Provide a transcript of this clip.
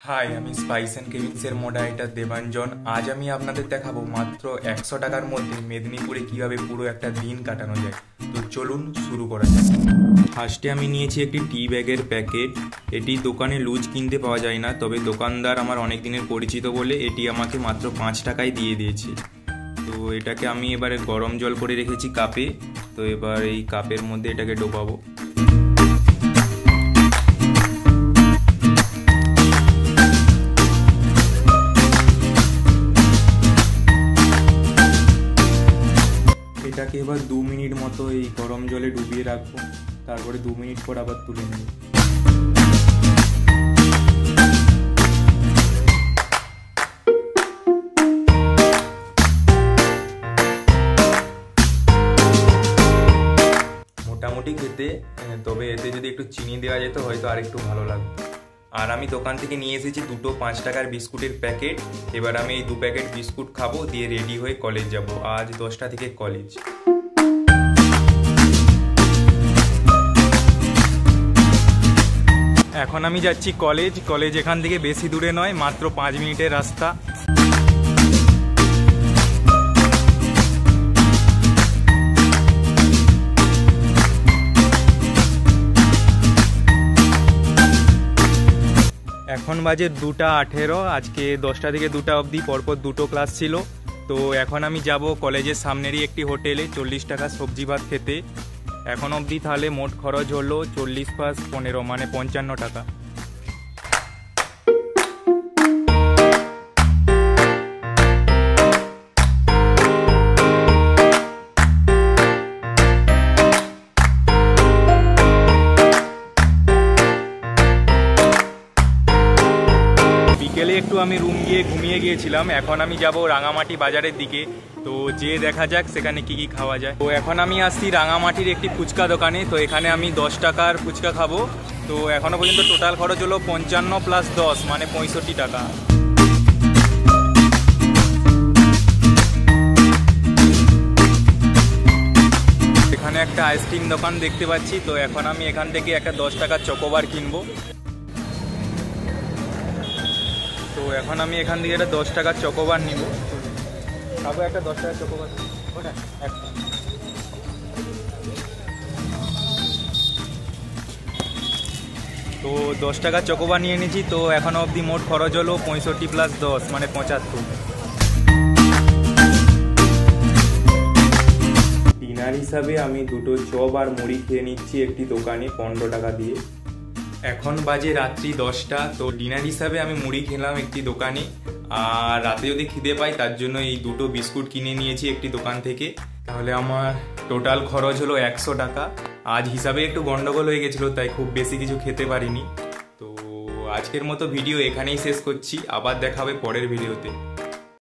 High, আমি spice and কেভিন্সের moderator Debanjan. আজ আমি আপনাদের দেখাবো মাত্র 100 টাকার মধ্যে মেদিনীপুরে কিভাবে পুরো একটা দিন কাটানো যায়। তো চলুন শুরু করা যাক। ফার্স্টে আমি নিয়েছি একটি টি ব্যাগের প্যাকেট। এটি দোকানে লুজ কিনতে পাওয়া যায় না, তবে দোকানদার আমার অনেক দিনের পরিচিত বলে এটি আমাকে মাত্র 5 টাকায় দিয়ে দিয়েছে। তো এটাকে আমি এবারে গরম জল করে রেখেছি কাপে। তো এবার এই কাপের মধ্যে এটাকে ডোবাবো। এটাকে এবার 2 মিনিট মতো এই গরম জলে ডুবিয়ে রাখবো। তারপরে 2 মিনিট পর আবার তুলে নেব। মোটামুটি খেতে, তবে এতে যদি একটু চিনি দেওয়া যেত হয়তো আর একটু ভালো লাগতো। আর আমি দোকান থেকে নিয়ে এসেছি দুটো 5 টাকার বিস্কুটের প্যাকেট। এবার আমি এই 2 প্যাকেট বিস্কুট খাবো, দিয়ে রেডি হয়ে কলেজ যাব। আজ 10টা থেকে কলেজ। এখন আমি যাচ্ছি কলেজ এখান থেকে বেশি দূরে নয়, মাত্র 5 মিনিটের রাস্তা। এখন বাজে 2:18। আজকে 10টা থেকে 2টা অবধি পরপর 2টো ক্লাস ছিল। তো এখন আমি যাব কলেজের সামনেরই একটি হোটেলে 40 টাকা সবজি ভাত খেতে। এখন অবধি তাহলে মোট খরচ হলো 40 + 15 মানে 55 টাকা। বিকেলে একটু আমি রুম গিয়ে ঘুমিয়ে গিয়েছিলাম। এখন আমি যাব রাঙামাটি বাজারের দিকে। তো যেয়ে দেখা যাক সেখানে কি কি খাওয়া যায়। তো এখন আমি আসছি রাঙামাটির একটি ফুচকা দোকানে। তো এখানে আমি 10 টাকার ফুচকা খাবো। তো এখনো পর্যন্ত টোটাল খরচ হলো 55 + 10 মানে 65 টাকা। এখানে একটা আইসক্রিম দোকান দেখতে পাচ্ছি। তো এখন আমি এখান থেকে একটা 10 টাকার চকোবার কিনবো। তো এখন আমি এখান থেকে একটা 10 টাকার চকোবার নিব। খাবো একটা 10 টাকার চকোবার। ওটা একটা। তো 10 টাকার চকোবার নিয়ে নিয়েছি। তো এখনো অবধি মোট খরচ হলো 65 + 10 মানে 75। ডিনার হিসাবে আমি দুটো চপ আর মুড়ি খেয়ে নিচ্ছি একটি দোকানে 15 টাকা দিয়ে। এখন বাজে রাত্রি 10টা। তো ডিনার হিসাবে আমি মুড়ি খেলাম একটি দোকানে। আর রাতে যদি খিদে পাই তার জন্য এই দুটো বিস্কুট কিনে নিয়েছি একটি দোকান থেকে। তাহলে আমার টোটাল খরচ হলো 100 টাকা। আজ হিসাবে একটু গন্ডগোল হয়ে গেছিলো, তাই খুব বেশি কিছু খেতে পারিনি। তো আজকের মতো ভিডিও এখানেই শেষ করছি। আবার দেখা হবে পরের ভিডিওতে।